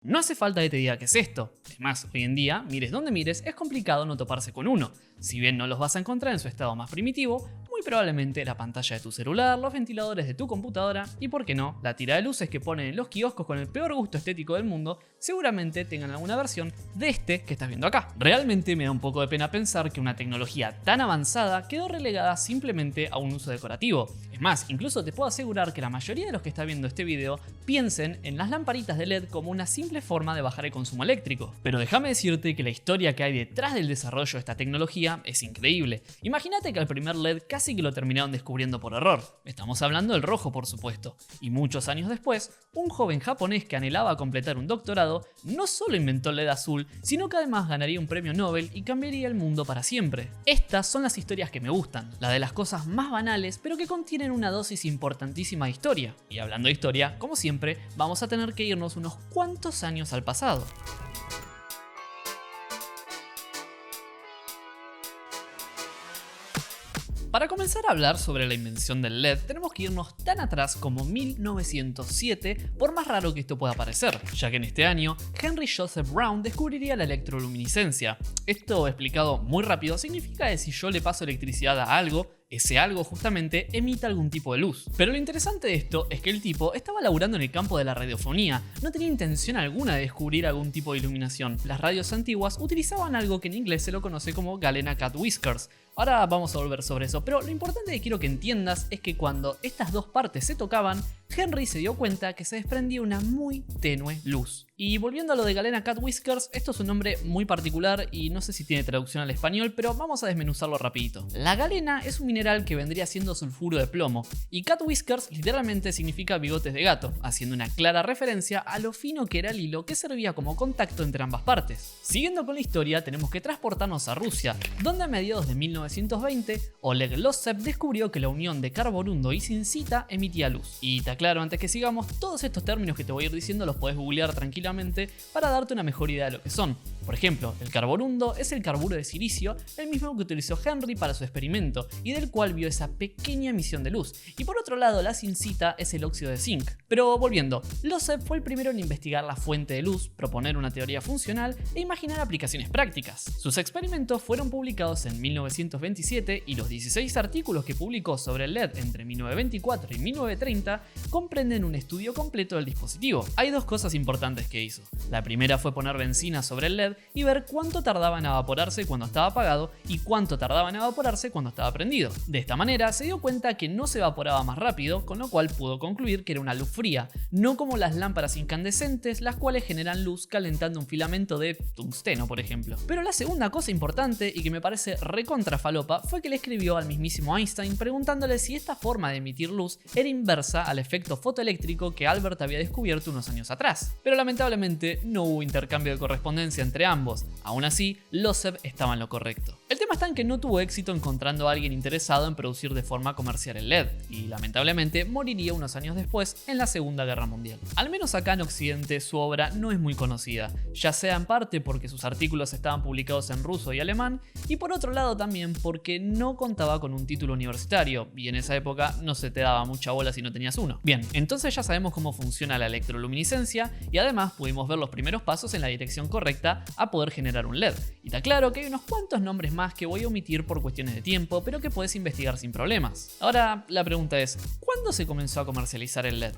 No hace falta que te diga qué es esto. Es más, hoy en día, mires donde mires, es complicado no toparse con uno. Si bien no los vas a encontrar en su estado más primitivo, muy probablemente la pantalla de tu celular, los ventiladores de tu computadora y, por qué no, la tira de luces que ponen en los kioscos con el peor gusto estético del mundo, seguramente tengan alguna versión de este que estás viendo acá. Realmente me da un poco de pena pensar que una tecnología tan avanzada quedó relegada simplemente a un uso decorativo. Es más, incluso te puedo asegurar que la mayoría de los que están viendo este video piensen en las lamparitas de LED como una simple forma de bajar el consumo eléctrico. Pero déjame decirte que la historia que hay detrás del desarrollo de esta tecnología es increíble. Imagínate que al primer LED casi que lo terminaron descubriendo por error. Estamos hablando del rojo, por supuesto. Y muchos años después, un joven japonés que anhelaba completar un doctorado no solo inventó el LED azul, sino que además ganaría un premio Nobel y cambiaría el mundo para siempre. Estas son las historias que me gustan, la de las cosas más banales pero que contienen una dosis importantísima de historia. Y hablando de historia, como siempre, vamos a tener que irnos unos cuantos años al pasado. Para comenzar a hablar sobre la invención del LED, tenemos que irnos tan atrás como 1907, por más raro que esto pueda parecer, ya que en este año, Henry Joseph Brown descubriría la electroluminiscencia. Esto, explicado muy rápido, significa que si yo le paso electricidad a algo, ese algo justamente emite algún tipo de luz. Pero lo interesante de esto es que el tipo estaba laburando en el campo de la radiofonía, no tenía intención alguna de descubrir algún tipo de iluminación. Las radios antiguas utilizaban algo que en inglés se lo conoce como Galena Cat Whiskers. Ahora vamos a volver sobre eso, pero lo importante que quiero que entiendas es que cuando estas dos partes se tocaban, Henry se dio cuenta que se desprendía una muy tenue luz. Y volviendo a lo de Galena Cat Whiskers, esto es un nombre muy particular y no sé si tiene traducción al español, pero vamos a desmenuzarlo rapidito. La galena es un mineral que vendría siendo sulfuro de plomo, y Cat Whiskers literalmente significa bigotes de gato, haciendo una clara referencia a lo fino que era el hilo que servía como contacto entre ambas partes. Siguiendo con la historia, tenemos que transportarnos a Rusia, donde a mediados de 1920, Oleg Losev descubrió que la unión de carborundo y zincita emitía luz. Y te aclaro antes que sigamos, todos estos términos que te voy a ir diciendo los podés googlear tranquilamente para darte una mejor idea de lo que son. Por ejemplo, el carborundo es el carburo de silicio, el mismo que utilizó Henry para su experimento y del cual vio esa pequeña emisión de luz. Y por otro lado, la zincita es el óxido de zinc. Pero volviendo, Losev fue el primero en investigar la fuente de luz, proponer una teoría funcional e imaginar aplicaciones prácticas. Sus experimentos fueron publicados en 1927 y los 16 artículos que publicó sobre el LED entre 1924 y 1930 comprenden un estudio completo del dispositivo. Hay dos cosas importantes que hizo. La primera fue poner benzina sobre el LED y ver cuánto tardaba en evaporarse cuando estaba apagado y cuánto tardaba en evaporarse cuando estaba prendido. De esta manera se dio cuenta que no se evaporaba más rápido, con lo cual pudo concluir que era una luz fría, no como las lámparas incandescentes, las cuales generan luz calentando un filamento de tungsteno, por ejemplo. Pero la segunda cosa importante y que me parece recontra falopa fue que le escribió al mismísimo Einstein preguntándole si esta forma de emitir luz era inversa al efecto fotoeléctrico que Albert había descubierto unos años atrás. Pero lamentablemente no hubo intercambio de correspondencia entre ambos. Aún así, Losev estaba en lo correcto. El tema está en que no tuvo éxito encontrando a alguien interesado en producir de forma comercial el LED, y lamentablemente moriría unos años después en la Segunda Guerra Mundial. Al menos acá en Occidente su obra no es muy conocida, ya sea en parte porque sus artículos estaban publicados en ruso y alemán, y por otro lado también porque no contaba con un título universitario, y en esa época no se te daba mucha bola si no tenías uno. Bien, entonces ya sabemos cómo funciona la electroluminiscencia, y además pudimos ver los primeros pasos en la dirección correcta a poder generar un LED. Y está claro que hay unos cuantos nombres más que voy a omitir por cuestiones de tiempo, pero que puedes investigar sin problemas. Ahora, la pregunta es, ¿cuándo se comenzó a comercializar el LED?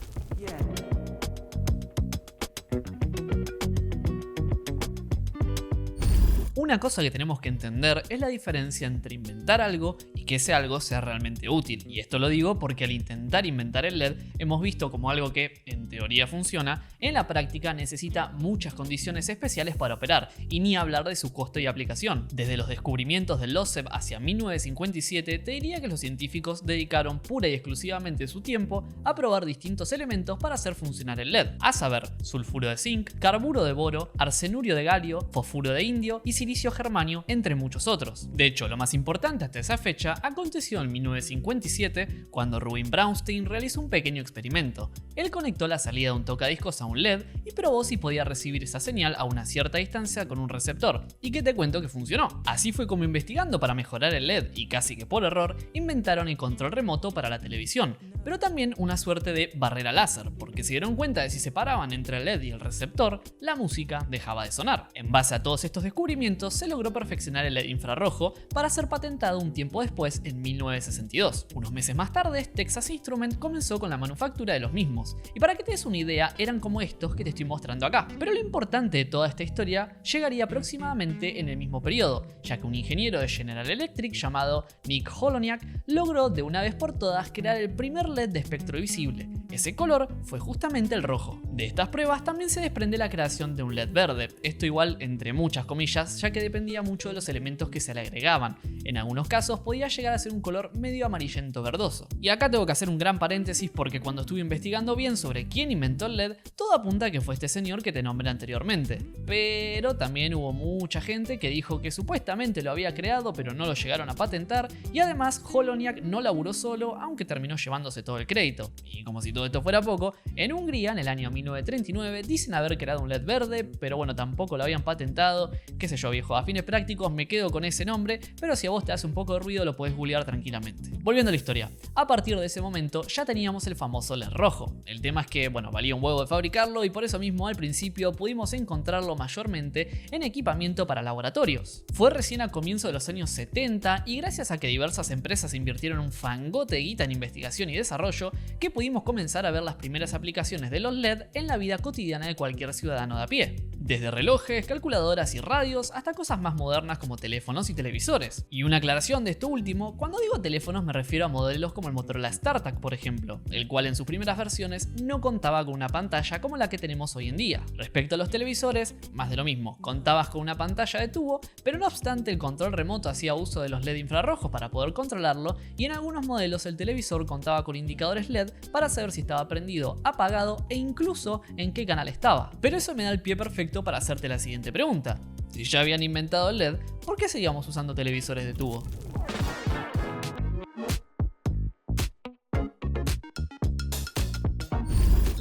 Una cosa que tenemos que entender es la diferencia entre inventar algo y que ese algo sea realmente útil. Y esto lo digo porque al intentar inventar el LED hemos visto como algo que en teoría funciona, en la práctica necesita muchas condiciones especiales para operar, y ni hablar de su costo y aplicación. Desde los descubrimientos de Losev hacia 1957 te diría que los científicos dedicaron pura y exclusivamente su tiempo a probar distintos elementos para hacer funcionar el LED, a saber, sulfuro de zinc, carburo de boro, arsenurio de galio, fosfuro de indio y silicio germanio, entre muchos otros. De hecho, lo más importante hasta esa fecha aconteció en 1957, cuando Rubin Brownstein realizó un pequeño experimento. Él conectó la salida de un tocadiscos a un LED y probó si podía recibir esa señal a una cierta distancia con un receptor, y que te cuento que funcionó. Así fue como, investigando para mejorar el LED y casi que por error, inventaron el control remoto para la televisión, pero también una suerte de barrera láser, porque se dieron cuenta de si se paraban entre el LED y el receptor, la música dejaba de sonar. En base a todos estos descubrimientos, se logró perfeccionar el LED infrarrojo para ser patentado un tiempo después, en 1962. Unos meses más tarde, Texas Instruments comenzó con la manufactura de los mismos, y para que te des una idea, eran como estos que te estoy mostrando acá. Pero lo importante de toda esta historia llegaría aproximadamente en el mismo periodo, ya que un ingeniero de General Electric llamado Nick Holoniak logró de una vez por todas crear el primer LED de espectro visible. Ese color fue justamente el rojo. De estas pruebas también se desprende la creación de un LED verde, esto igual entre muchas comillas, ya que dependía mucho de los elementos que se le agregaban. En algunos casos podía llegar a ser un color medio amarillento verdoso. Y acá tengo que hacer un gran paréntesis porque cuando estuve investigando bien sobre quién inventó el LED, todo apunta a que fue este señor que te nombré anteriormente. Pero también hubo mucha gente que dijo que supuestamente lo había creado pero no lo llegaron a patentar, y además Holoniak no laburó solo, aunque terminó llevándose todo el crédito. Y como si todo esto fuera poco, en Hungría en el año 1939 dicen haber creado un LED verde, pero bueno, tampoco lo habían patentado, qué sé yo viejo, a fines prácticos me quedo con ese nombre, pero si a vos te hace un poco de ruido lo podés googlear tranquilamente. Volviendo a la historia, a partir de ese momento ya teníamos el famoso LED rojo. El tema es que, bueno, valía un huevo de fabricarlo y por eso mismo al principio pudimos encontrarlo mayormente en equipamiento para laboratorios. Fue recién a comienzos de los años 70 y gracias a que diversas empresas invirtieron un fangote de guita en investigación y desarrollo que pudimos comenzar a ver las primeras aplicaciones de los LED en la vida cotidiana de cualquier ciudadano de a pie. Desde relojes, calculadoras y radios hasta cosas más modernas como teléfonos y televisores. Y una aclaración de esto último, cuando digo teléfonos me refiero a modelos como el Motorola StarTAC por ejemplo, el cual en sus primeras versiones no contaba con una pantalla como la que tenemos hoy en día. Respecto a los televisores, más de lo mismo, contabas con una pantalla de tubo, pero no obstante el control remoto hacía uso de los LED infrarrojos para poder controlarlo y en algunos modelos el televisor contaba con indicadores LED para saber si estaba prendido, apagado e incluso en qué canal estaba. Pero eso me da el pie perfecto para hacerte la siguiente pregunta. Si ya habían inventado el LED, ¿por qué seguíamos usando televisores de tubo?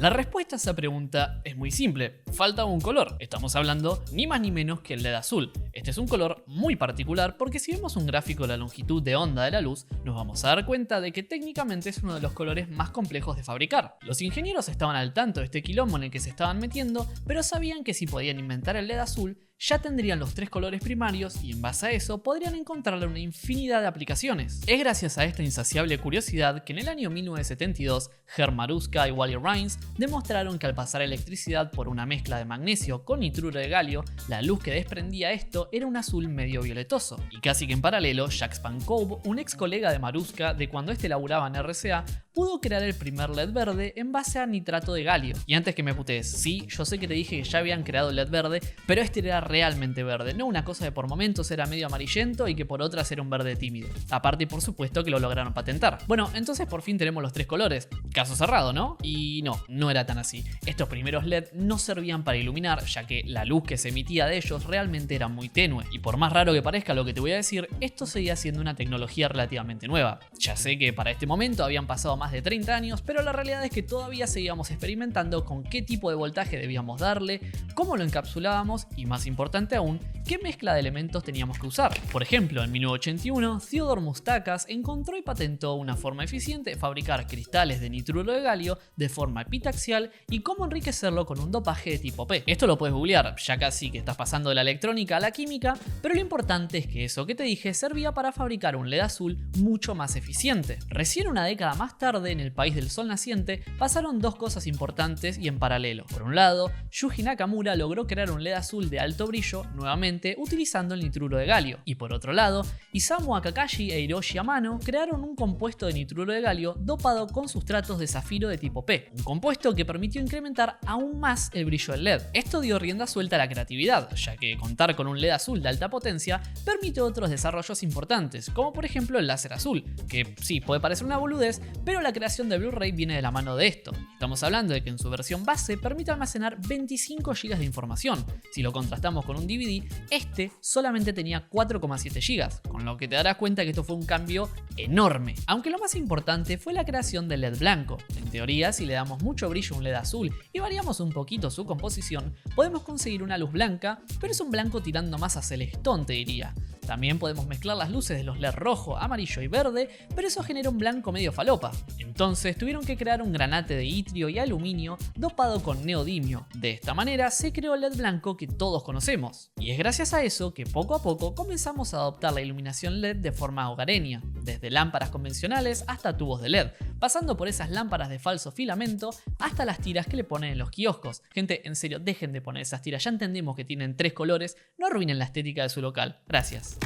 La respuesta a esa pregunta es muy simple, falta un color. Estamos hablando ni más ni menos que el LED azul. Este es un color muy particular porque si vemos un gráfico de la longitud de onda de la luz, nos vamos a dar cuenta de que técnicamente es uno de los colores más complejos de fabricar. Los ingenieros estaban al tanto de este quilombo en el que se estaban metiendo, pero sabían que si podían inventar el LED azul, ya tendrían los tres colores primarios y en base a eso podrían encontrarle una infinidad de aplicaciones. Es gracias a esta insaciable curiosidad que en el año 1972 Herr Maruska y Wally Rines demostraron que al pasar electricidad por una mezcla de magnesio con nitruro de galio, la luz que desprendía esto era un azul medio violetoso. Y casi que en paralelo, Jacques Pankove, un ex colega de Maruska de cuando este laburaba en RCA, pudo crear el primer LED verde en base a nitrato de galio. Y antes que me putees, sí, yo sé que te dije que ya habían creado el LED verde, pero este era realmente verde, no una cosa que por momentos era medio amarillento y que por otras era un verde tímido. Aparte, por supuesto que lo lograron patentar. Bueno, entonces por fin tenemos los tres colores. Caso cerrado, ¿no? Y no era tan así. Estos primeros LED no servían para iluminar, ya que la luz que se emitía de ellos realmente era muy tenue. Y por más raro que parezca lo que te voy a decir, esto seguía siendo una tecnología relativamente nueva. Ya sé que para este momento habían pasado más de 30 años, pero la realidad es que todavía seguíamos experimentando con qué tipo de voltaje debíamos darle, cómo lo encapsulábamos y más importante aún, qué mezcla de elementos teníamos que usar. Por ejemplo, en 1981, Theodor Mustakas encontró y patentó una forma eficiente de fabricar cristales de nitruro de galio de forma epitaxial y cómo enriquecerlo con un dopaje de tipo P. Esto lo puedes googlear, ya casi que estás pasando de la electrónica a la química, pero lo importante es que eso que te dije servía para fabricar un LED azul mucho más eficiente. Recién una década más tarde, en el país del sol naciente, pasaron dos cosas importantes y en paralelo. Por un lado, Yuji Nakamura logró crear un LED azul de alto brillo, nuevamente utilizando el nitruro de galio. Y por otro lado, Isamu Akakashi e Hiroshi Amano crearon un compuesto de nitruro de galio dopado con sustratos de zafiro de tipo P, un compuesto que permitió incrementar aún más el brillo del LED. Esto dio rienda suelta a la creatividad, ya que contar con un LED azul de alta potencia permite otros desarrollos importantes, como por ejemplo el láser azul, que sí, puede parecer una boludez, pero la creación de Blu-ray viene de la mano de esto. Estamos hablando de que en su versión base permite almacenar 25 GB de información. Si lo contrastamos con un DVD, este solamente tenía 4,7 GB, con lo que te darás cuenta que esto fue un cambio enorme. Aunque lo más importante fue la creación del LED blanco. En teoría, si le damos mucho brillo a un LED azul y variamos un poquito su composición, podemos conseguir una luz blanca, pero es un blanco tirando más a celestón, te diría. También podemos mezclar las luces de los LED rojo, amarillo y verde, pero eso genera un blanco medio falopa. Entonces tuvieron que crear un granate de itrio y aluminio dopado con neodimio. De esta manera se creó el LED blanco que todos conocemos. Y es gracias a eso que poco a poco comenzamos a adoptar la iluminación LED de forma hogareña, desde lámparas convencionales hasta tubos de LED, pasando por esas lámparas de falso filamento hasta las tiras que le ponen en los kioscos. Gente, en serio, dejen de poner esas tiras, ya entendemos que tienen 3 colores, no arruinen la estética de su local. Gracias.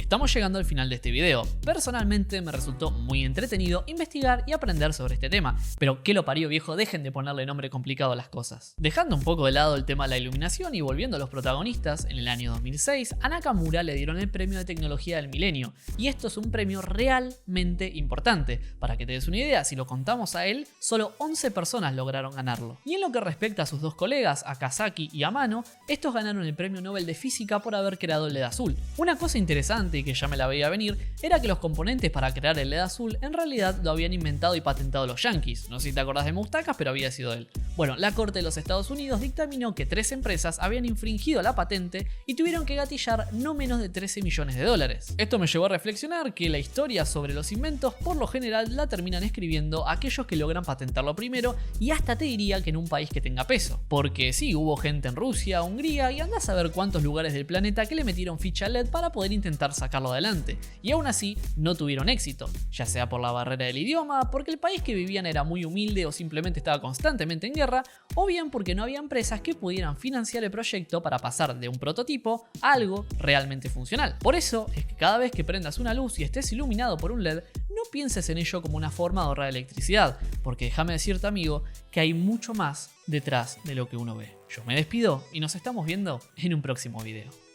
Estamos llegando al final de este video. Personalmente me resultó muy entretenido investigar y aprender sobre este tema, pero que lo parió viejo, dejen de ponerle nombre complicado a las cosas. Dejando un poco de lado el tema de la iluminación y volviendo a los protagonistas, en el año 2006 a Nakamura le dieron el premio de tecnología del milenio, y esto es un premio realmente importante. Para que te des una idea, si lo contamos a él, solo 11 personas lograron ganarlo. Y en lo que respecta a sus dos colegas, a Kazaki y Amano, estos ganaron el premio Nobel de Física por haber creado el LED azul. Una cosa interesante y que ya me la veía venir era que los componentes para crear el LED azul en realidad lo habían inventado y patentado los yankees. No sé si te acordás de Mustakas, pero había sido él. Bueno, la Corte de los Estados Unidos dictaminó que 3 empresas habían infringido la patente y tuvieron que gatillar no menos de 13 millones de dólares. Esto me llevó a reflexionar que la historia sobre los inventos por lo general la terminan escribiendo aquellos que logran patentarlo primero, y hasta te diría que en un país que tenga peso. Porque sí, hubo gente en Rusia, Hungría y andás a ver cuántos lugares del planeta que le metieron ficha LED para poder intentar sacarlo adelante, y aún así no tuvieron éxito, ya sea por la barrera del idioma, porque el país que vivían era muy humilde o simplemente estaba constantemente en guerra, o bien porque no había empresas que pudieran financiar el proyecto para pasar de un prototipo a algo realmente funcional. Por eso es que cada vez que prendas una luz y estés iluminado por un LED, no pienses en ello como una forma de ahorrar electricidad, porque déjame decirte, amigo, que hay mucho más detrás de lo que uno ve. Yo me despido y nos estamos viendo en un próximo video.